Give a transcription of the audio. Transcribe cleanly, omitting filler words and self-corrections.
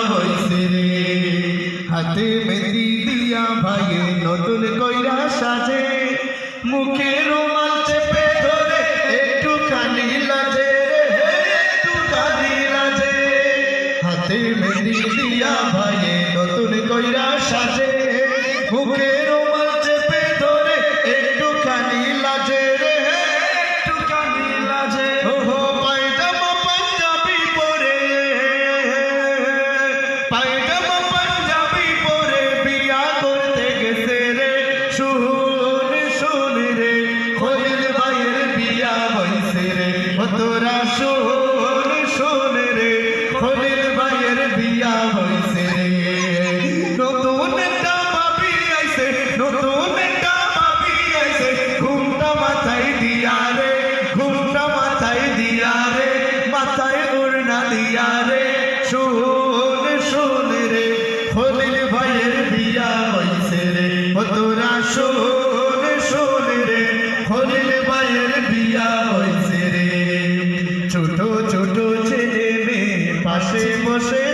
হইছে রে হাতে মেহেদি দিয়া ভাইয়ে নতুন কইরা সাজে মুখে রুমাল চেপে ধরে একটুখানি লাজে একটুখানি লাজে হাতে মেহেদি দিয়া ভাইয়ে নতুন কইরা সাজে মুখে রুমাল চেপে ধরে একটুখানি লাজে রে একটুখানি লাজে ওহো পায়জামা পাঞ্জাবি পরে পায়জামা পাঞ্জাবি পরে বিয়া করতে গেছে রে শুন শুন রে খলিল ভাইয়ের বিয়া হইছে রে ও তোরা শুন শুন রে খলিল ভাইয়ের বিয়া হইছে রে নতুন একটা ভাবি আইছে নতুন একটা ভাবি আইছে ঘুমটা মাথায় দিয়া রে ঘুমটা মাথায় দিয়া রে মাথায় ওড়না দিয়া রে শুন শুন রে খলিল ভাইয়ের বিয়া হইছে রে ও তোরা শুন শুন রে খলিল ভাইয়ের বিয়া হইছে রে ছোট ছোট ছেলে মেয়ে পাশে বসে